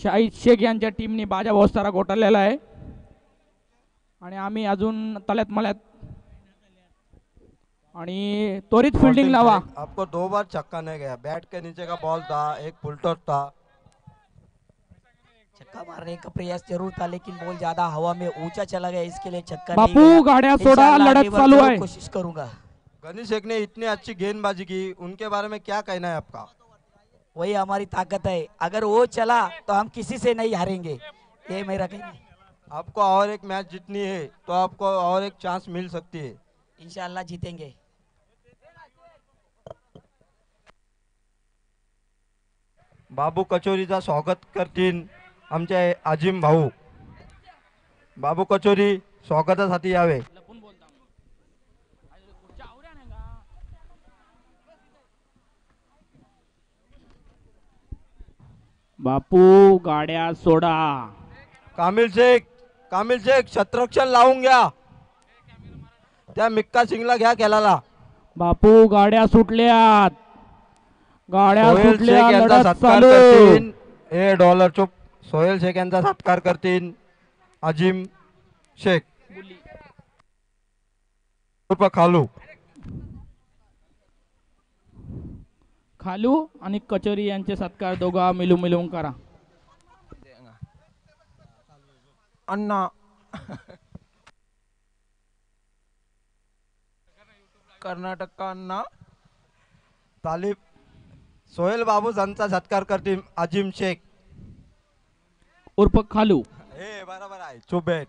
शाहिद शेख यांच्या टीमने बाजा बहुत सारा गोठवलेला आहे आणि आम्ही अजून तळ्यात मळ्यात आणि त्वरित फील्डिंग लावा। आपको 2 बार छक्का नहीं गया, बैट के नीचे का बॉल था, एक फुल टॉस था। छक्का मारने का प्रयास जरूर था लेकिन बॉल ज्यादा हवा में ऊंचा चला गया, इसके लिए छक्का नहीं बापू गया। गाड्या सोडा, लढत चालू आहे। कोशिश करूंगा। गणेश शेख ने इतनी अच्छी गेंदबाजी की, उनके बारे में क्या कहना है आपका? वही हमारी ताकत है, अगर वो चला तो हम किसी से नहीं हारेंगे, ये मेरा कहना है। आपको और एक मैच जीतनी है तो आपको और एक चांस मिल सकती है। इंशाल्लाह जीतेंगे। बाबू कचोरीचा स्वागत करतील आमचे आजिम भाऊ। बाबू कचोरी स्वागतासाठी यावे। बापू गाड्या सोडा। कामिल शेख शत्रक्षण लावून घ्या, त्या मिक्का सिंगला घ्या खेळाला। बापू गाड्या सुटल्यात, गाड्या सोहेल सुटल्या, शेख यांचा लढत सत्कार चालू। करतील ए डॉलर चुप। सोहेल शेख यांचा सत्कार करतील अजिम शेख उर्फ खालू। खालू आणि कचोरी यांचे सत्कार दोघा मिळून करा। अन्ना कर्नाटक का अन्ना तालिब सोहेल बाबू यांचा सत्कार करतील अजिम शेख उर्फ खालू। हे बरोबर आहे, चुप बैठ।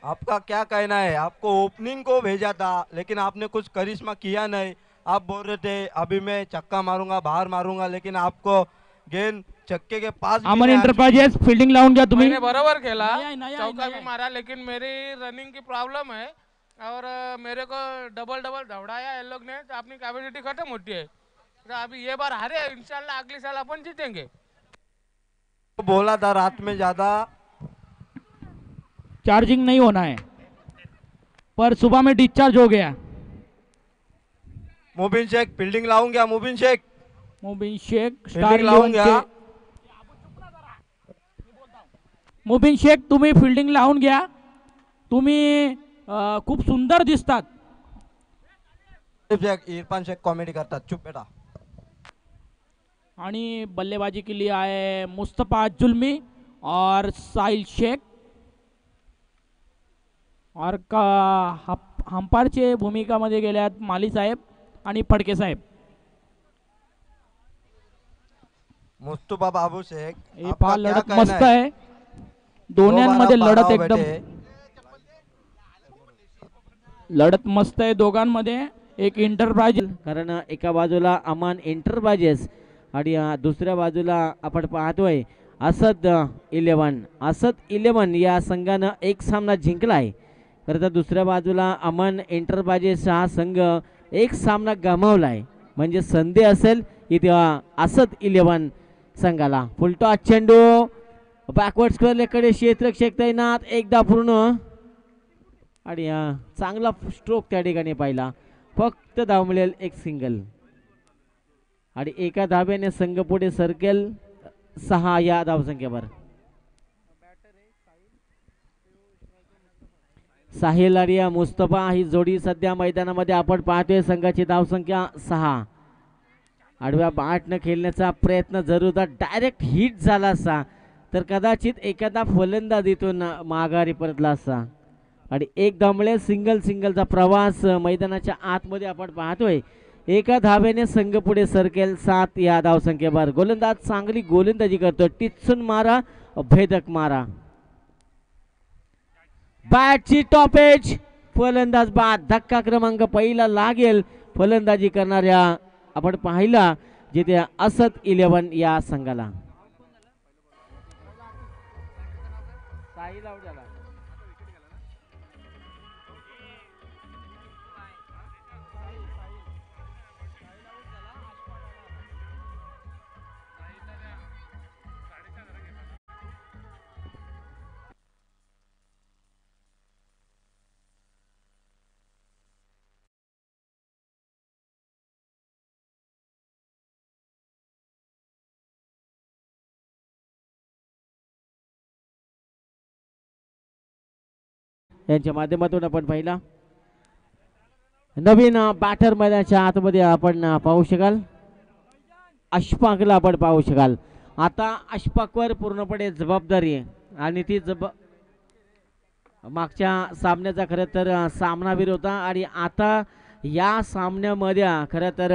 आपका क्या कहना है? आपको ओपनिंग को भेजा था लेकिन आपने कुछ करिश्मा किया नहीं। आप बोल रहे थे अभी मैं छक्का मारूंगा, बाहर मारूंगा, लेकिन आपको गेंद छक्के के पास भी अमन नहीं एंटरप्राइजेस फील्डिंग लावून घ्या तुम्ही। मैंने बराबर खेला, नहीं, चौका भी मारा, लेकिन मेरी रनिंग की प्रॉब्लम है और मेरे को डबल दौड़ाया इन लोग ने, तो अपनी कैपेसिटी खत्म होती है। तो अभी ये बार हारे, इंशाल्लाह अगले साल अपन जीतेंगे। बोला था रात में ज्यादा चार्जिंग नहीं होना है, पर सुबह में डिस्चार्ज हो गया। मुबिन शेख फील्डिंग लावून घ्या। मुबिन शेख स्टार लावून घ्या। मुबिन शेख तुम्ही फील्डिंग लावून घ्या, तुम्ही खूप सुंदर दिसतात। इरफान शेख कॉमेडी करतात, चुप बेटा। आणि बल्लेबाजी के लिए आए मुस्तफा जुल्मी और साहिल शेख और हंपारचे भूमिकामध्ये गेल्यात माली साहेब आणि फडके साहेब। मुस्तफा बाबू शेख हे पहा लढत मस्त आहे, दोन्यांमध्ये लढत एकदम लढत मस्त आहे दोघांमध्ये। एक एंटरप्राइज, कारण एका बाजूला अमान एंटरप्राइजेस आणि दुसऱ्या बाजूला आपण पाहतोय असद 11 या संघानं एक सामना जिंकला आहे। खरं तर दुसऱ्या बाजूला अमन एंटरप्राइजेस हा संघ एक सामना गमावला आहे, म्हणजे संधी असेल इथे असद 11 संघाला। फुलटॉस चेंडू बॅकवर्ड स्क्वेअरकडे क्षेत्ररक्षक तैनात, एकदा पूर्ण आणि चांगला स्ट्रोक त्या ठिकाणी पाहिला। फक्त धाव मिळेल एक सिंगल आणि एका धाब्याने संघ पुढे सरकेल 6 या धावसंख्येवर। साहिल आणि मुस्तफा ही जोडी सध्या मैदानामध्ये आपण पाहतोय। संघाची धावसंख्या 6। आडव्या बॅटनं खेळण्याचा प्रयत्न जरूर होता, डायरेक्ट हिट झाला असा तर कदाचित एखादा फलंदाज इथून माघारी परतला असा आणि एक धावमुळे सिंगलचा प्रवास मैदानाच्या आतमध्ये आपण पाहतोय। एका धाब्याने संघ पुढे सरकेल 7 या धावसंख्येवर। गोलंदाज चांगली गोलंदाजी करतो, टिचून मारा, भेदक मारा। बॅटची टॉपेज, फलंदाज बाद, धक्का क्रमांक पहिला लागेल फलंदाजी करणाऱ्या आपण पाहिला जिथे असद 11 या संघाला। यांच्या माध्यमातून आपण पाहिला. नवीन बॅटर मैदानाच्या आतमध्ये आपण पाहू शकाल. अशफाकला आपण पाहू शकाल. आता अशफाकवर पूर्णपणे जबाबदारी आहे आणि ती मागच्या सामन्याचा खरं तर सामनावीर होता आणि आता या सामन्यामध्ये खरं तर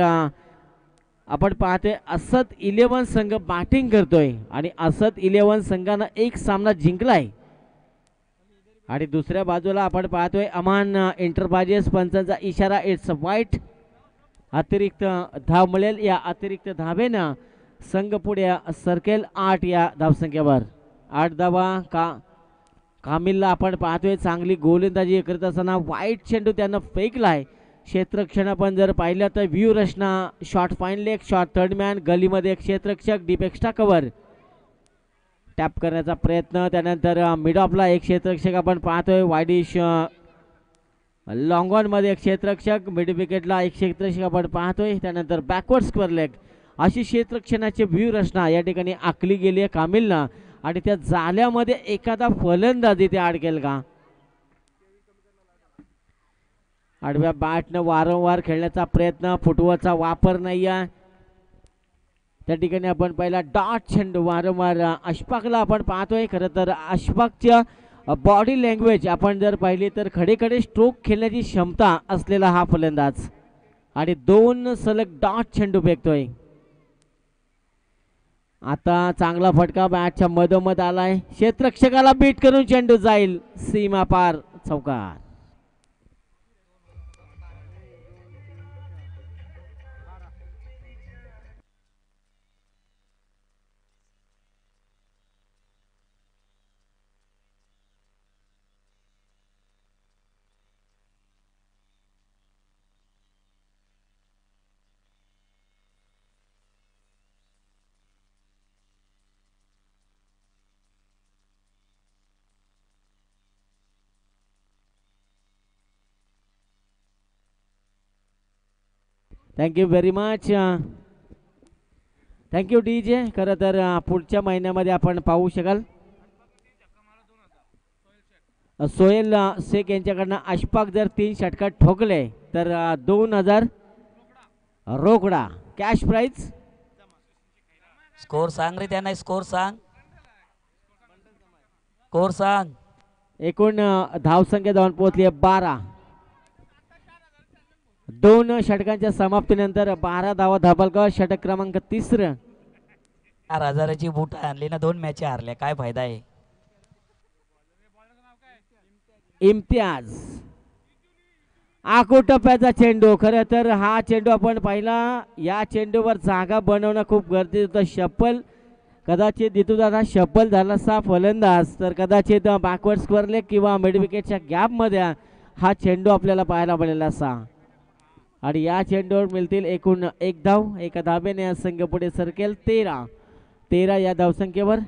आपण पाहतोय असद 11 संघ बॅटिंग करतोय आणि असद 11 संघानं एक सामना जिंकलाय आणि दुसऱ्या बाजूला आपण पाहतोय अमान एंटरप्राइजेस पंचांचा इशारा इट्स वाईट. अतिरिक्त धाव मिळेल. या अतिरिक्त धावेनं संघ पुढे सरकेल 8 या धावसंख्येवर. 8 धावा कामिलला आपण पाहतोय चांगली गोलंदाजी करत असताना वाईट चेंडू त्यानं फेकलाय. क्षेत्ररक्षण आपण जर पाहिलं तर व्ह्यू रचना short fine leg short third man गलीमध्ये एक क्षेत्ररक्षक डीप एक्स्ट्रा कव्हर टॅप करण्याचा प्रयत्न. त्यानंतर मिड ऑफला एक क्षेत्ररक्षक आपण पाहतोय. वायडिश लॉंग ऑन मध्ये एक क्षेत्ररक्षक मिड विकेटला एक क्षेत्ररक्षक आपण पाहतोय. त्यानंतर बॅकवर्ड स्क्वेअर लेग अशी क्षेत्ररक्षणाची व्ह्यू रचना या ठिकाणी आखली गेली आहे कामिलला आणि त्या जाल्यामध्ये एखादा फलंदाज इथे अडकेल का. आडव्या बॅटनं वारंवार खेळण्याचा प्रयत्न. फुटबॉलचा वापर नाही आहे त्या ठिकाणी आपण पहिला डॉट चेंडू वारंवार अशफाकला आपण पाहतोय. खरं तर अशफाकच्या बॉडी लँग्वेज आपण जर पाहिली तर खडे स्ट्रोक खेळण्याची क्षमता असलेला हा फलंदाज आणि 2 सलग डॉट चेंडू फेकतोय. आता चांगला फटका बॅटच्या मधोमध आलाय. क्षेत्ररक्षकाला बीट करून चेंडू जाईल सीमा पार चौकार. Thank you very much. Thank you DJ. खरं तर पुढच्या महिन्यामध्ये आपण पाहू शकाल सोहेल शेख यांच्याकडनं अशफाक जर 3 षटकार ठोकले तर 2000 रोकडा कॅश प्राइज. स्कोर सांग रे त्यांना. स्कोर सांग. स्कोर सांग. एकूण धावसंख्या जाऊन पोहोचली 12. 2 षटकांच्या समाप्तीनंतर 12 धावा धाबलगाव. षटक क्रमांक 3. 4000ची बूट आणली ना 2 मॅच हारल्या काय फायदा आहे. इम्तियाज आकोटप्याचा चेंडू. खरं तर हा चेंडू आपण पाहिला. या चेंडूवर जागा बनवणं खूप गरजेचं होतं. शप्पल कदाचित दितूदादा शप्पल झाला असा फलंदाज तर कदाचित बॅकवर्ड स्क्वेअर लेग किंवा मिड विकेटच्या गॅपमध्ये हा चेंडू आपल्याला पाहायला मिळाला असा आणि या चेंडूवर मिळतील एकूण 1 धाव. एका धाब्याने संघ पुढे सरकेल 13 या धावसंख्येवर.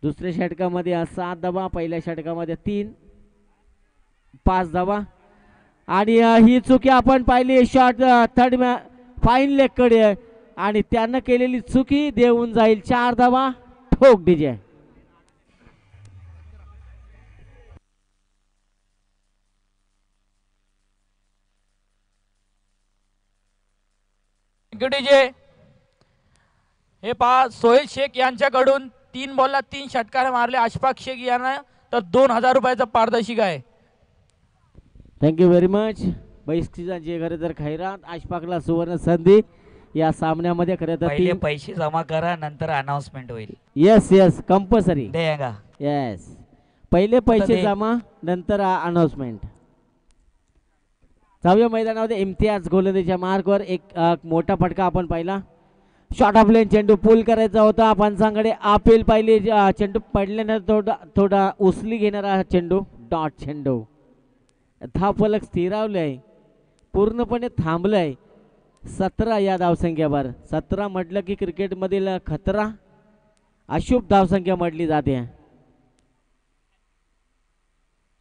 दुसऱ्या षटकामध्ये 7 धावा. पहिल्या षटकामध्ये 5 धावा आणि ही चुकी आपण पाहिली शॉर्ट थर्ड फाईन लेग कडे आणि त्यानं केलेली चुकी देऊन जाईल 4 धावा. ठोक DJ. DJ हे पहा सोहेल शेख यांच्याकडून 3 बॉलला 3 षटकार मारले अशफाक शेख यांना तर 2000 रुपयाचा पारितोषिक आहे. Thank you very much. बक्षिसांची खरं तर खैरात अशफाकला सुवर्ण संधी या सामन्यामध्ये. खरं तर पहिले पैसे जमा करा नंतर अनाउन्समेंट होईल. Yes compulsory. देगा. येस पहिले पैसे जमा नंतर अनाउन्समेंट. 6व्या मैदानामध्ये इम्तियाज गोलंदाजीच्या मार्कवर एक मोठा फटका आपण पाहिला. शॉर्ट ऑफ लेन चेंडू पुल करायचा होता. पंचांकडे अपील पाहिली. चेंडू पडल्यानंतर थोडा उचली घेणारा चेंडू डॉट चेंडू. धावफलक स्थिरावलंय पूर्णपणे थांबलंय 17 या धावसंख्येवर. 17 म्हटलं की क्रिकेटमधील खतरा अशुभ धावसंख्या म्हटली जाते.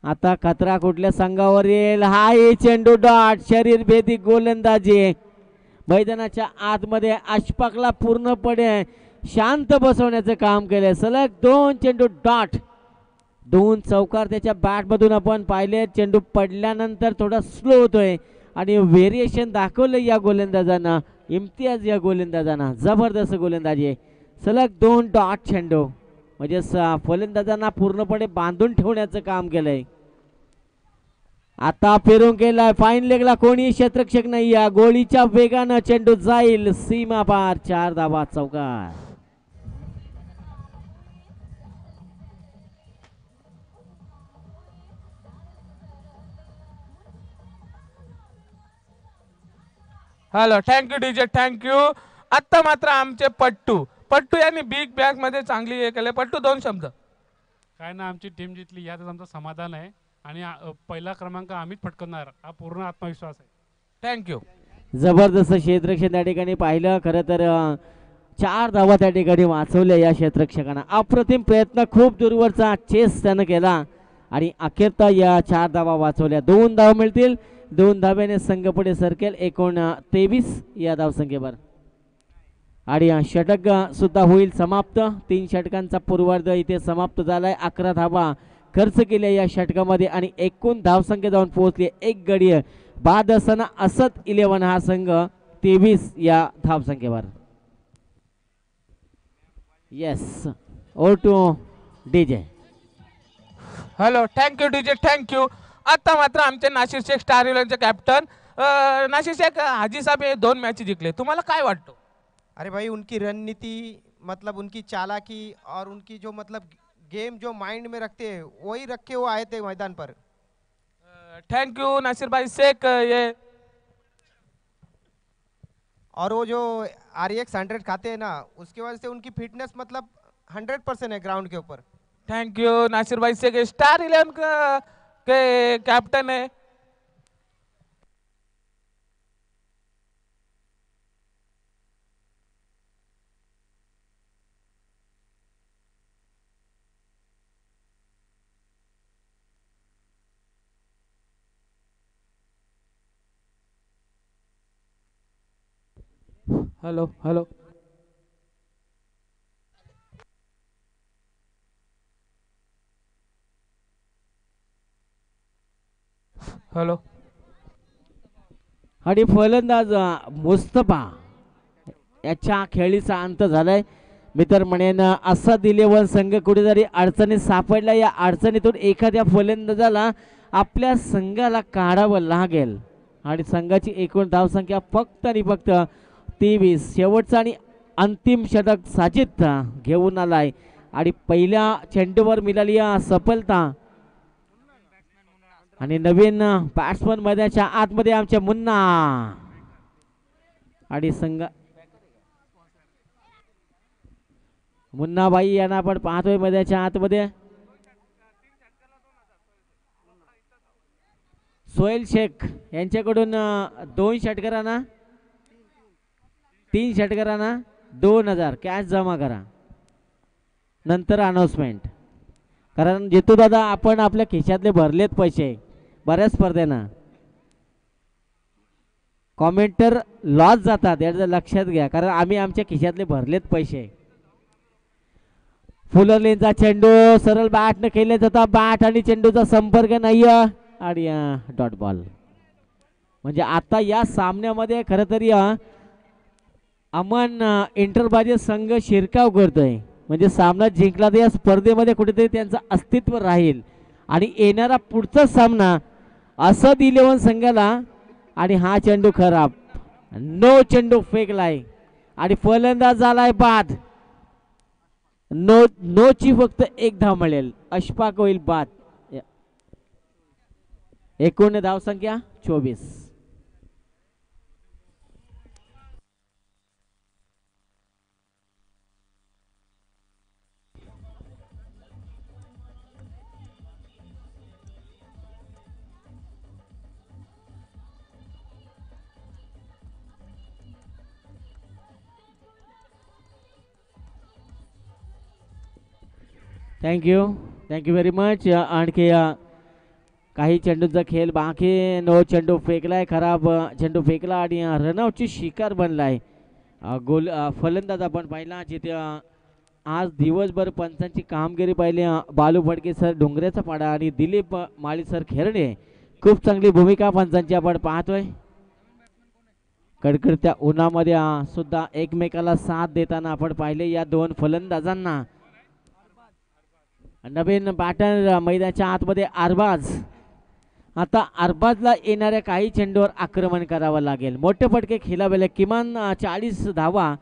आता खतरा कुठल्या संघावर येईल. हा चेंडू डॉट शरीर भेदी गोलंदाजी. मैदानाच्या आतमध्ये अशफाकला पूर्णपणे शांत बसवण्याचं काम केलंय. सलग 2 चेंडू डॉट दोन चौकार त्याच्या बॅटमधून आपण पाहिले. चेंडू पडल्यानंतर थोडा स्लो होतोय आणि व्हेरिएशन दाखवलं या गोलंदाजांना, इम्तियाज या गोलंदाजांना. जबरदस्त गोलंदाजी आहे. सलग 2 डॉट चेंडू म्हणजे फलंदाजांना पूर्णपणे बांधून ठेवण्याचं काम केलंय. आता फिरून केलाय फाईन लेगला, कोणी क्षेत्ररक्षक नाही. या गोळीच्या वेगानं चेंडू जाईल सीमा पार. 4 धावा चौकार. Hello, thank you DJ, thank you. आत्ता मात्र आमचे पट्टू यांनी बिग बॅग मध्ये चांगली हे केले. पट्टू 2 शब्द. काय ना, आमची टीम जितली यातच आमचं समाधान आहे आणि पहिला क्रमांक आम्हीच पटकवणार हा पूर्ण आत्मविश्वास आहे. थँक्यू. जबरदस्त क्षेत्ररक्षण त्या ठिकाणी पाहिलं. खरं तर 4 धावा त्या ठिकाणी वाचवल्या या क्षेत्ररक्षकांना. अप्रतिम प्रयत्न, खूप दूरवरचा चेस त्यानं केला आणि अखेरता या 4 धावा वाचवल्या. 2 धावा मिळतील. 2 धाव्याने संघ पुढे सरकेल. एकूण 23 या धावसंख्येवर आणि षटक सुद्धा होईल समाप्त. 3 षटकांचा पूर्वार्ध इथे समाप्त झालाय. 11 धावा खर्च केल्या या षटकामध्ये आणि एकूण धावसंख्या जाऊन पोहोचली 1 गडी बाद असताना असद 11 हा संघ 23 या धावसंख्येवर. Yes, over to DJ. Hello, thank you DJ, thank you. आता मात्र आमचे नाशिक शेख स्टार इलेव्हनचे कॅप्टन नाशिक शेख हाजी साहेब हे 2 मॅच जिंकले. तुम्हाला काय वाटतं? अरे भाई, उनकी रणनीति मतलब उनकी चालाकी और उनकी जो मतलब गेम जो माइंड में रखते हैं वही रख के वो आए थे मैदान पर. थँक्यू नासिर भाई शेख. ये और वो जो RX 100 खाते हैं ना, उसकी वजह से उनकी फिटनेस मतलब 100% है ग्राउंड के ऊपर. थँक्यू नासिर भाई शेख स्टार इलेवन के कैप्टन है. Hello hello. हॅलो. आणि फलंदाज मुस्तफा याच्या खेळीचा अंत झालाय. मी तर म्हणेन असद 11 संघ कुठेतरी अडचणीत सापडला. या अडचणीतून एखाद्या फलंदाजाला आपल्या संघाला काढावं लागेल आणि संघाची एकूण धावसंख्या फक्त आणि फक्त 23. शेवटचा आणि अंतिम षटक साजिद घेऊन आलाय आणि पहिल्या चेंडूवर मिळाली सफलता आणि नवीन बॅट्समन मैदानाच्या आतमध्ये आमच्या मुन्ना आणि संघ मुन्नाबाई यांना आपण पाहतोय मैदानाच्या आतमध्ये. सोहेल शेख यांच्याकडून 2 षटकारांना 3 षटकारांना 2000 कॅश जमा करा, नंतर अनाउन्समेंट. कारण जितू दादा आपण आपल्या खिशातले भरलेत पैसे बऱ्याच स्पर्धेना. कॉमेंटर लॉस जातात याचं लक्षात घ्या, कारण आम्ही आमच्या खिशातले भरलेत पैसे. फुलरलेनचा चेंडू सरळ बॅटने खेळला जाता. बॅट आणि चेंडूचा संपर्क नाही आणि डॉट बॉल. म्हणजे आता या सामन्यामध्ये खरं तरी अमन इंटरबाजी संघ शिरकाव करतोय. म्हणजे सामना जिंकला तर या स्पर्धेमध्ये कुठेतरी त्यांचं अस्तित्व राहील आणि येणारा पुढचा सामना असद 11 संघाला. आणि हा चेंडू खराब, नो चेंडू फेकलाय आणि फलंदाज झालाय बाद. नो ची फक्त 1 धाव मिळेल. अशफाक होईल बाद. एकूण धावसंख्या 24. Thank you very much. आणखी काही चेंडूचा खेळ बाकी. नो चेंडू फेकलाय, खराब चेंडू फेकला आणि रनआउटची शिकार बनलाय. गोल फलंदाज आपण पाहिला जिथे आज दिवसभर पंचांची कामगिरी पाहिली. बालू फडके सर डोंगऱ्याचा पाडा आणि दिलीप माळी सर खेरणे खूप चांगली भूमिका पंचांची आपण पाहतोय. कडकडत्या उन्हामध्ये सुद्धा एकमेकाला साथ देताना आपण पाहिले या दोन फलंदाजांना. नवीन बॅटर मैदानाच्या आतमध्ये अरबाज. आता अरबाजला येणाऱ्या काही चेंडूवर आक्रमण करावं लागेल. मोठे फटके खेळावे, किमान 40 धावा.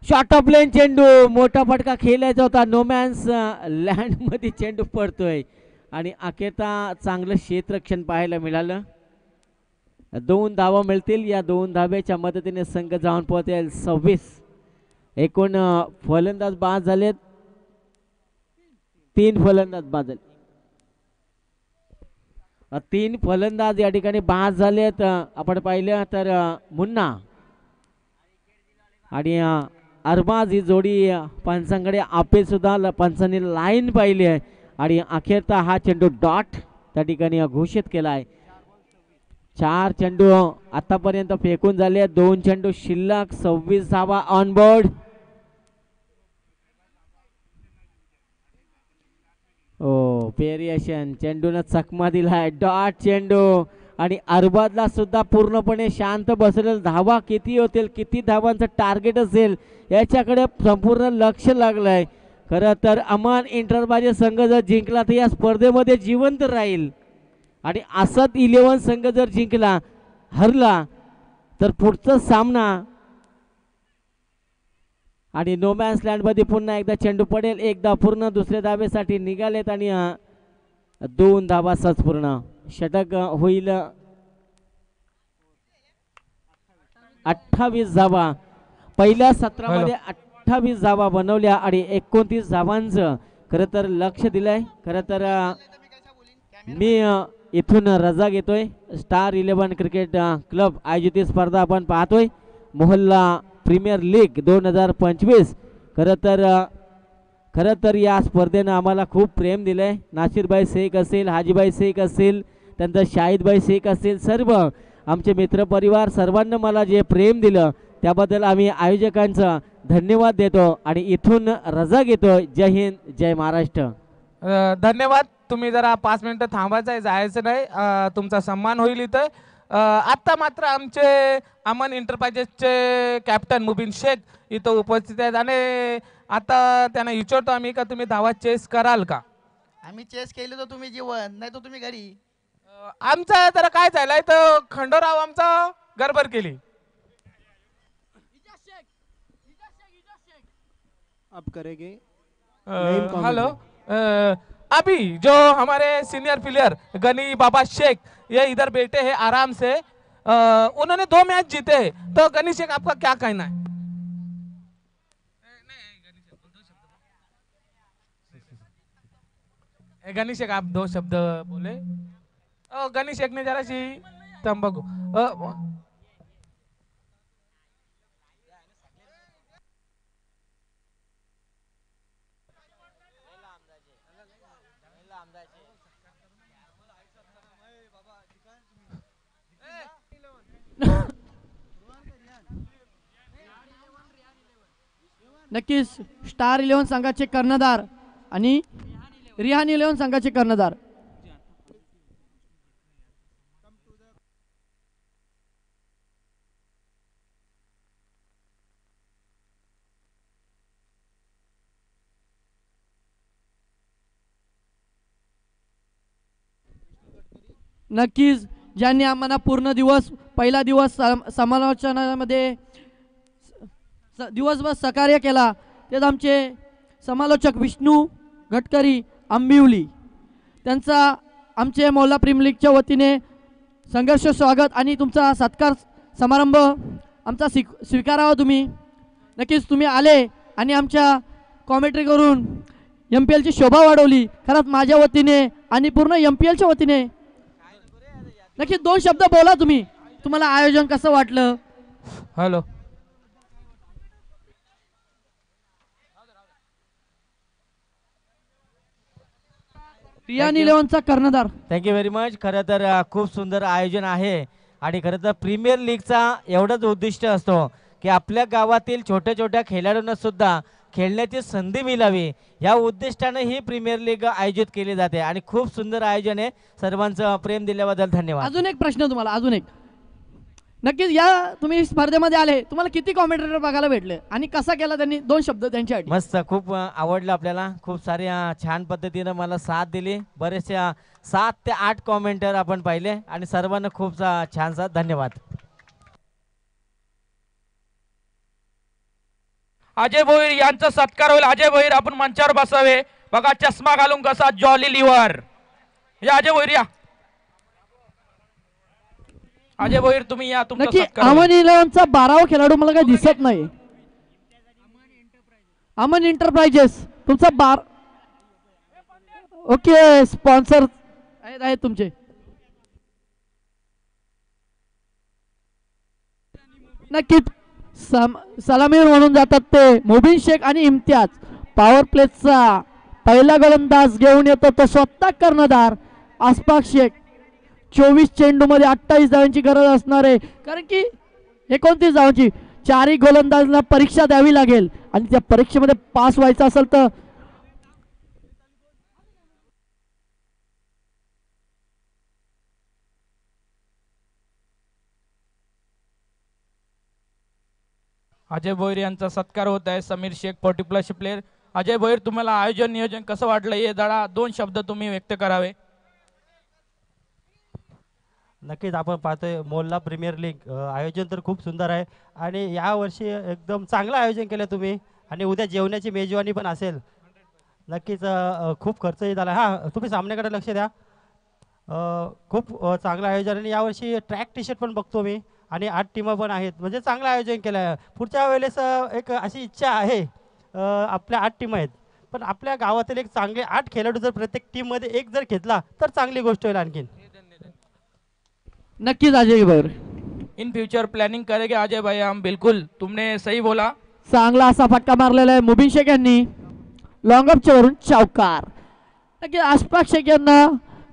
शॉर्ट ऑफ लेन चेंडू, मोठा फटका खेळायचा होता. नोमॅन्स लँड मध्ये चेंडू पडतोय आणि अखेरता चांगलं क्षेत्ररक्षण पाहायला मिळालं. 2 धावा मिळतील. या 2 धाब्याच्या मदतीने संघ जाऊन पोहोचेल 26. एकूण फलंदाज बाद झालेत. 3 फलंदाज बाद झाले. 3 फलंदाज या ठिकाणी बाद झालेत. आपण पाहिलं तर मुन्ना आणि अरबाज ही जोडी पंचांकडे अपील सुद्धा पंचांनी लाईन पाहिली आहे आणि अखेरता हा चेंडू डॉट त्या ठिकाणी घोषित केला आहे. 4 चेंडू आतापर्यंत फेकून झाले. 2 चेंडू शिल्लक. 26 धावा ऑन बोर्ड. ओ पेरिएशन चेंडून चकमा दिलाय. डॉट चेंडू आणि अरबाजला सुद्धा पूर्णपणे शांत बसलेलं. धावा किती होतील, किती धावांचं टार्गेट असेल याच्याकडे संपूर्ण लक्ष लागलंय. खरं तर अमान इंटरबाजी संघ जर जिंकला तर या स्पर्धेमध्ये जिवंत राहील आणि असद 11 संघ जर जिंकला, हरला तर पुढचा सामना आणि नोमॅन्स लँड मध्ये पुन्हा एकदा चेंडू पडेल. एकदा पूर्ण दुसऱ्या धावेसाठी निघालेत आणि 2 धावा सहज पूर्ण. षटक होईल. 28 धावा पहिल्या सत्रामध्ये 28 धावा बनवल्या आणि 29 धावांचं खरं तर लक्ष दिलंय. खरं तर मी इथून रजा घेतोय. स्टार 11 क्रिकेट क्लब आयोजित स्पर्धा आपण पाहतोय. मोहल्ला प्रीमियर लीग 2025. खरं तर या स्पर्धेनं आम्हाला खूप प्रेम दिलंय. नासिरभाई शेख असेल, हाजीभाई शेख असेल, त्यानंतर शाहिदभाई शेख असेल, सर्व आमचे मित्रपरिवार सर्वांना मला जे प्रेम दिलं त्याबद्दल आम्ही आयोजकांचा धन्यवाद देतो आणि इथून रजा घेतो. जय हिंद, जय महाराष्ट्र. धन्यवाद. तुम्ही जरा 5 मिनिटं थांबायचं आहे, जायचं नाही. तुमचा सन्मान होईल इथं. आत्ता मात्र आमचे अमन एंटरप्राइजेसचे कॅप्टन मुबीन शेख इथं उपस्थित आहेत आणि आता त्यांना विचारतो आम्ही का तुम्ही धावा चेस कराल का. आम्ही चेस केली तर तुम्ही जीवन, नाही तर तुम्ही घरी. आमचं जरा काय झालंय तर खंडोराव आमचा गडबड केली. अब करेंगे. हेलो, अभी जो हमारे सीनियर प्लेयर गनी बाबा शेख ये इधर बैठे हैं आराम से. उन्होंने 2 मैच जीते हैं. तो गनी शेख आपका क्या कहना है. गनी शेख आप 2 शब्द बोले. गनी शेख ने जरा सी तंबाकू नक्कीच स्टार 11 संघाचे कर्णधार आणि रिहान 11 संघाचे कर्णधार. नक्कीच ज्यांनी आम्हाला पूर्ण दिवस पहिला दिवस समालोचनामध्ये दिवसभर सहकार्य केला तेच आमचे समालोचक विष्णू गडकरी आंबिवली. त्यांचा आमचे मोहल्ला प्रीमियर लीगच्या वतीने संघर्ष स्वागत आणि तुमचा सत्कार समारंभ आमचा स्वीकारावा. तुम्ही नक्कीच तुम्ही आले आणि आमच्या कॉमेंट्री करून MPL ची शोभा वाढवली. खरंच माझ्या वतीने आणि पूर्ण MPL च्या वतीने नक्कीच 2 शब्द बोला. तुम्हाला आयोजन कसं वाटलं. हॅलो, रियान 11चा कर्णधार. Thank you very much. खरं तर खूप सुंदर आयोजन आहे आणि खरं तर प्रीमियर लीगचा एवढंच उद्दिष्ट असतो की आपल्या गावातील छोट्या छोट्या खेळाडूंना सुद्धा खेळण्याची संधी मिळावी या उद्दिष्टाने ही प्रीमियर लीग आयोजित केली जाते आणि खूप सुंदर आयोजन आहे. सर्वांचं प्रेम दिल्याबद्दल धन्यवाद. अजून एक प्रश्न तुम्हाला, अजून एक. नक्कीच या तुम्ही स्पर्धेमध्ये आले, तुम्हाला किती कॉमेंटेटर बघायला भेटले आणि कसा केला त्यांनी? 2 शब्द त्यांच्यासाठी. मस्त, खूप आवडलं आपल्याला. खूप सारे छान पद्धतीनं मला साथ दिली. बरेचसे 7 ते 8 कॉमेंटर आपण पाहिले आणि सर्वांना खूप छान साथ. धन्यवाद. अजय भोईर यांचा सत्कार होईल. अजय भोईर आपण मंचावर बसावे. बघा चष्मा घालून कसा जॉली लिव्हर. या अजय भोईर या. अजय भोईर तुम्ही या. तुमचा नक्की सत्कार होईल. अमन इलेव्हनचा 12वा खेळाडू मला काही दिसत नाही. अमन एंटरप्राइजेस तुमचा ओके, स्पॉन्सर आहेत तुमचे. नक्कीच सलामीवर म्हणून जातात ते मुबीन शेख आणि इम्तियाज. पॉवर प्लेचा पहिला गोलंदाज घेऊन येतो तो स्वतः कर्णधार अशफाक शेख. 24 चेंडूमध्ये 28 धावांची गरज असणार आहे, कारण की 29 धावांची. 4ही गोलंदाजांना परीक्षा द्यावी लागेल आणि त्या परीक्षेमध्ये पास व्हायचं असेल तर अजय भोईर यांचा सत्कार होत आहे. समीर शेख 40+ प्लेयर. अजय भोईर तुम्हाला आयोजन नियोजन कसं वाटलं हे जरा 2 शब्द तुम्ही व्यक्त करावे. नक्कीच आपण पाहतोय मोल्ला प्रीमियर लीग आयोजन तर खूप सुंदर आहे आणि यावर्षी एकदम चांगलं आयोजन केलं तुम्ही आणि उद्या जेवणाची मेजवानी पण असेल. नक्कीच खूप खर्चही झाला. हां, तुम्ही सामन्याकडे लक्ष द्या. खूप चांगलं आयोजन आणि यावर्षी ट्रॅक टी शर्ट पण बघतो मी आणि 8 टीमा पण आहेत, म्हणजे चांगलं आयोजन केलं आहे. पुढच्या वेळेस एक अशी इच्छा आहे, आपल्या 8 टीम आहेत पण आपल्या गावातील एक चांगले 8 खेळाडू जर प्रत्येक टीममध्ये एक जर घेतला तर चांगली गोष्ट होईल. आणखीन नक्कीच Ajay Bhoir in future planning करेंगे अजय भाई हम. बिल्कुल तुमने सही बोला. चांगला असा फटका मारलेला आहे मुबीन शेख यांनी लॉंग अपच्या वरून चौकार. नक्की अशफाक शेख यांना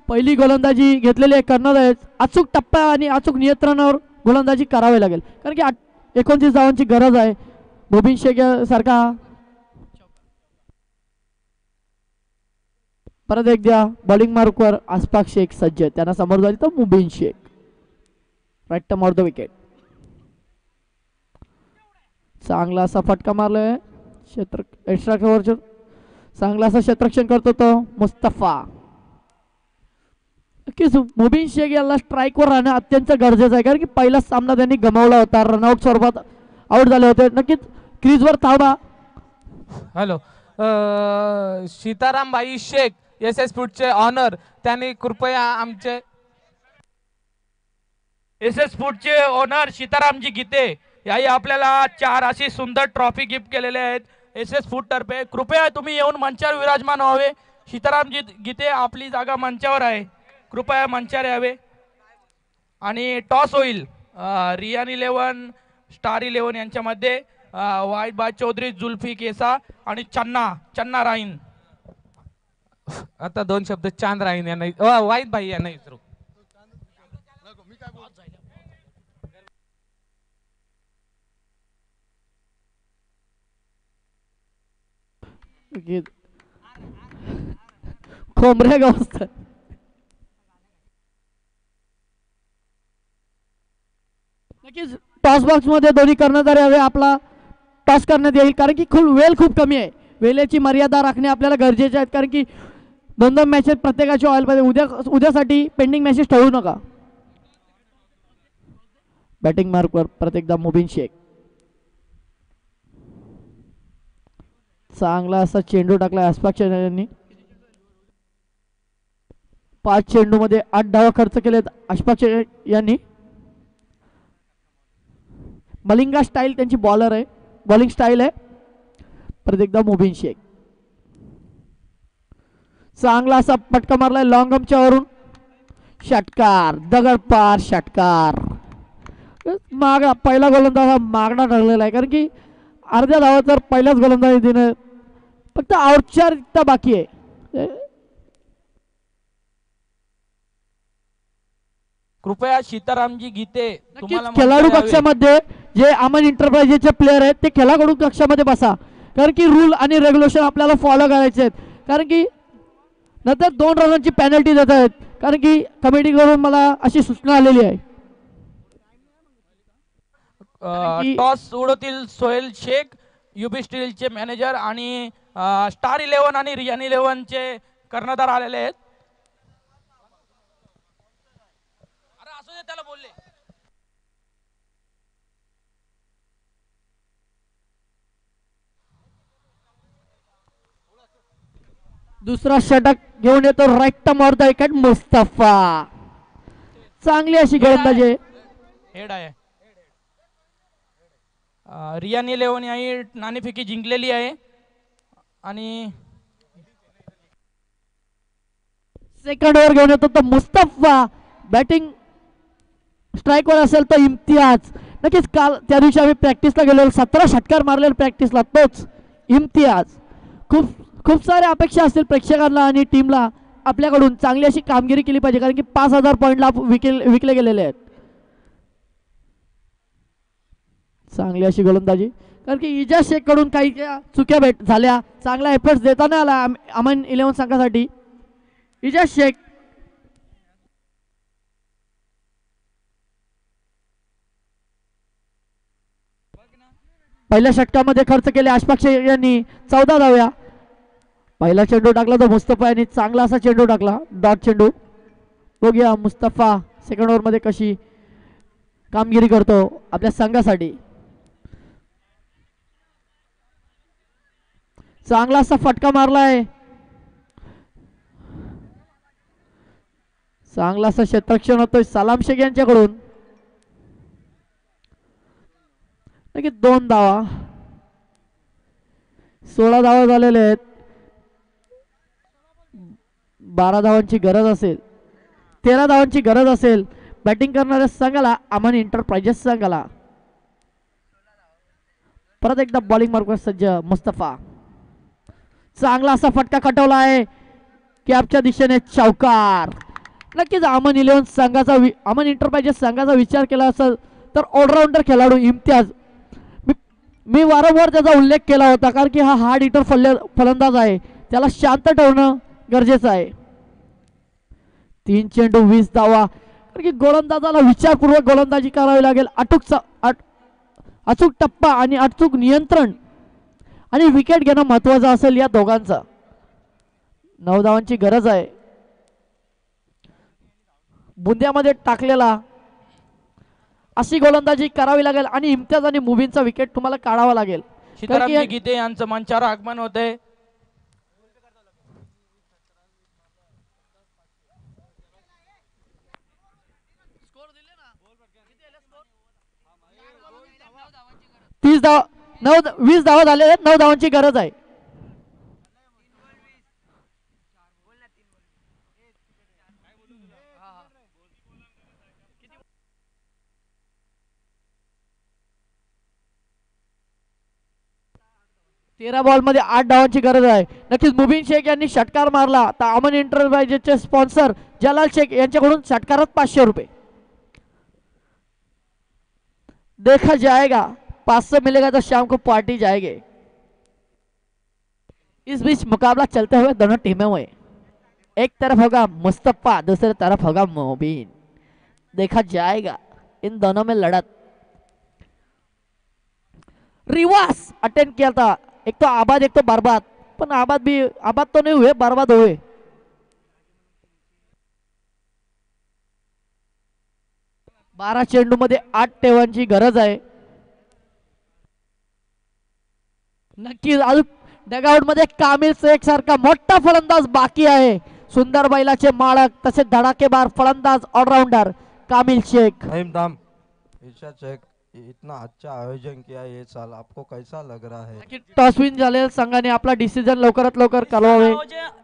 पहिली गोलंदाजी घेतलेली आहे. कर्णधार अचूक टप्पा आणि अचूक नियंत्रणावर गोलंदाजी करावी लागेल, कारण की 29 धावांची गरज आहे. मुबीन शेख सारखा परत एकदा बॉलिंग मार्कवर अशफाक शेख सज्ज. त्यांना समोर झाली तर Mubeen Shaikh. Right term of the wicket. चांगला असा फटका मारलाय क्षेत्र एक्स्ट्रा कव्हरच्या. चांगला असा क्षेत्ररक्षण करतो तो मुस्तफा. नक्कीच मुबीन शेख याला स्ट्राईकवर राहणं अत्यंत गरजेचं आहे, कारण की पहिला सामना त्यांनी गमावला होता. रनआउट स्वरूपात आउट झाले होते. नक्कीच क्रीजवर थांबा. हॅलो, सीताराम बाई शेख SS फूडचे ऑनर, त्यांनी कृपया आमचे SS फूडचे ओनर सीतारामजी गीते याही आपल्याला 4 अशी सुंदर ट्रॉफी गिफ्ट केलेले आहेत SS फूड तर्फे. कृपया तुम्ही येऊन मंचावर विराजमान व्हावे. सीतारामजी गीते आपली जागा मंचावर आहे, कृपया मंचावर यावे. आणि टॉस होईल रियान 11 स्टार 11 यांच्यामध्ये. वाईट बाय चौधरी, जुल्फी केसा आणि चन्ना राईन. आता 2 शब्द चांद राहीन यांना, वाईद भाई यांना विचारू. खोमऱ्या गावस्थ नक्कीच टॉस बॉक्स मध्ये दोन्ही कर्णधार यावे. आपला टॉस करण्यात येईल, कारण की वेळ खूप कमी आहे. वेळेची मर्यादा राखणे आपल्याला गरजेचे आहेत, कारण की 2-2 मॅचेस प्रत्येकाची ऑइल पाहिजे. उद्यासाठी पेंडिंग मॅचेस ठेवू नका. बॅटिंग मार्कवर परत एकदा मुबीन शेख. चांगला असा चेंडू टाकला अशफाक शेख यांनी. 5 चेंडू मध्ये 8 धावा खर्च केलेत अशफाक शेख यांनी. मलिंगा स्टाईल त्यांची बॉलर आहे, बॉलिंग स्टाईल आहे. परत एकदा मुबीन शेख. चांगला असा पटका मारलाय लॉंग अमच्या वरून. षटकार, दगडपार षटकार. मागडा पहिला गोलंदाज हा मागडा ठरलेला आहे, कारण की अर्ध्या धावा तर पहिल्याच गोलंदाजीने फक्त औपचारिकता बाकी आहे. कृपया सीतारामजी गीते तुम्हाला खेळाडू कक्षामध्ये जे अमन एंटरप्राइजेसचे प्लेयर आहेत ते खेळाडू कक्षामध्ये बसा. कारण की रूल आणि रेग्युलेशन आपल्याला फॉलो करायचे आहेत. कारण की नंतर 2 रनांची पेनल्टी देत आहेत. कारण की कमिटीकडून मला अशी सूचना आलेली आहे. टॉस उडवतील सोहेल शेख, युबी स्टीलचे मॅनेजर, आणि स्टार 11 आणि रियान 11चे कर्णधार आलेले आहेत. अरे असू दे, त्याला बोलले. दुसरा षटक घेऊन येतो right term the wicket Mustafa. चांगली अशी गोलंदाजी. हेड आहे. रियान 11 ही नाणेफेकी जिंकलेली आहे आणि सेकंड ओव्हर घेऊन येतो तो मुस्तफा. बॅटिंग स्ट्राईकवर असेल तर इम्तियाज. नक्कीच काल त्या दिवशी आम्ही प्रॅक्टिसला गेलो, 17 षटकार मारलेले प्रॅक्टिसला, तोच इम्तियाज. खूप साऱ्या अपेक्षा असतील प्रेक्षकांना आणि टीमला आपल्याकडून चांगली अशी कामगिरी केली पाहिजे. कारण की 5000 पॉईंटला विकले गेलेले आहेत. चांगली अशी गोलंदाजी. कारण की इजाज शेख कडून काही चुक्या झाल्या. चांगला एफर्ट्स देताना आला अमन 11 संघासाठी. इजाज शेख पहिल्या षटकामध्ये खर्च केले अशफाक यांनी 14 धाव्या. पहिला चेंडू टाकला तो मुस्तफा यांनी, चांगला असा चेंडू टाकला, डॉट चेंडू. बघूया मुस्तफा सेकंड ओव्हर मध्ये कशी कामगिरी करतो आपल्या संघासाठी. चांगला असा फटका मारलाय, चांगला असा क्षेत्ररक्षण होतोय सलाम शेख यांच्याकडून. 2 धावा, 16 धावा झालेले आहेत. 12 धावांची गरज असेल, 13 धावांची गरज असेल बॅटिंग करणाऱ्या संघाला, अमन एंटरप्राइजेस संघाला. परत एकदा बॉलिंग मार्कवर सज्ज मुस्तफा. चांगला असा फटका कटवला आहे कॅपच्या दिशेने, चौकार. नक्कीच अमन 11 संघाचा अमन एंटरप्राइजेस संघाचा विचार केला असेल तर ऑलराऊंडर खेळाडू इम्तियाज, मी वारंवार त्याचा उल्लेख केला होता. कारण की हा हार्ड हिटर फलंदाज आहे, त्याला शांत ठेवणं गरजेचं आहे. 3 चेंडू 20 धावा. कारण की गोलंदाजाला विचारपूर्वक गोलंदाजी करावी लागेल. अचूक टप्पा आणि अचूक नियंत्रण आणि विकेट घेणं महत्वाचं असेल या दोघांचं. 9 धावांची गरज आहे. बुंद्यामध्ये टाकलेला अशी गोलंदाजी करावी लागेल आणि इम्तियाज आणि मुबीनचा विकेट तुम्हाला काढावा लागेल. सीतारामजी गीते यांचं मंचावर आगमन होते. तीस धावा 20 धावा झाले आहेत. 9 धावांची गरज आहे. तेरा बॉल मध्ये 8 धावांची गरज आहे. नक्कीच मुबीन शेख यांनी षटकार मारला तर अमन एंटरप्राइजेसचे स्पॉन्सर जलाल शेख यांच्याकडून षटकारात 500 रुपये. देखा जाएगा, 500 मिलेगा तो शाम को पार्टी जाएगी. इस बीच मुकाबला चलते हुए दोनों टीमों में, एक तरफ होगा मुस्तफा, दूसरी तरफ होगा मुबीन. देखा जाएगा इन दोनों में लड़त. रिवर्स अटेंड किया था, एक तो आबाद एक तो बर्बाद, पण आबाद तो नहीं हुए, बर्बाद हुए. बारा चेंडू मध्ये 8 ठेवांची गरज आहे. नक्कीच अजून डगआउट मध्ये कामिल शेख सारखा मोठा फलंदाज बाकी आहे. सुंदर बैलाचे मालक तसेच धडाकेबार फलंदाज ऑलराउंडर कामिल शेख. इर्शाद शेख, इतना अच्छा आयोजन किया ये साल, आपको कैसा लग रहा है? टॉस विन झालेल्या संघाने आपला डिसिजन लवकरात लवकर कळवावे.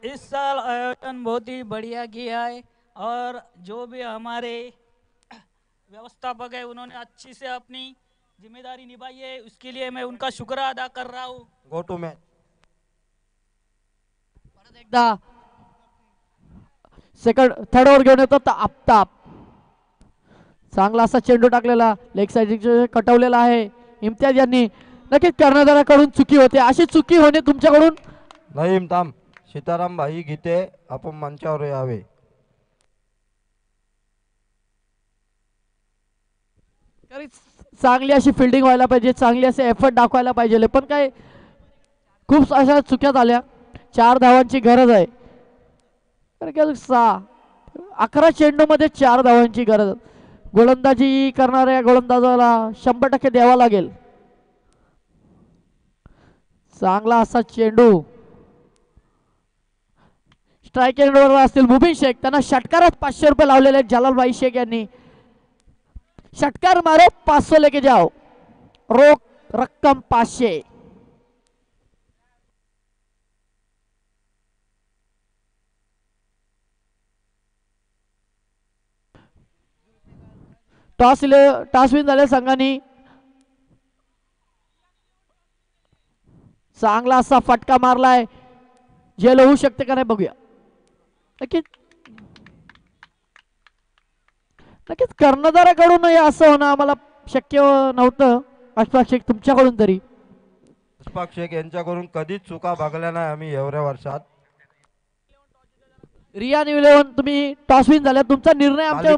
इस साल आयोजन बहुत ही बढ़िया किया है और जो भी हमारे व्यवस्थापक है उन्होंने अच्छी से अपनी जिम्मेदारी निभाई है, उसके लिए मैं उनका शुक्र अदा कर रहा हूँ. Go to match. एकदा थर्ड ओव्हर घेऊन येतो तर आफताब. चांगला असा चेंडू टाकलेला लेग साइड कटवलेला आहे. इम्तियाज यांनी नक्कीच कर्णधाराकडून चुकी होते, अशी चुकी होणे तुमच्याकडून नईम थांब. सीताराम भाई गीते आपण मंचावर यावे. तरी चांगली अशी फिल्डिंग व्हायला पाहिजे, चांगली असे एफर्ट दाखवायला पाहिजे, पण काय खूप अशा चुक्या झाल्या. 4 धावांची गरज आहे. 11 चेंडूमध्ये 4 धावांची गरज. गोलंदाजी करणाऱ्या गोलंदाजाला 100% द्यावा लागेल. चांगला असा चेंडू स्ट्राईक एंडवर असतील मुबीन शेख, त्यांना षटकारात 500 रुपये लावलेले आहेत जलालभाई शेख यांनी. षटकार मारो 500 लेके जाओ, रोख रक्कम 500. टॉस विन झाले संघाने. चांगला असा फटका मारलाय, जेल होऊ शकते का नाही बघूया. नक्कीच कर्णधाराकडून असं होणं आम्हाला शक्य नव्हतं. अशफाक शेख तुमच्याकडून तरी अशफाक शेख यांच्याकडून कधीच चुका भागल्या नाही आम्ही एवढ्या वर्षात. रियान 11 तुम्ही टॉस विन झाल्या, तुमचा निर्णय आमच्या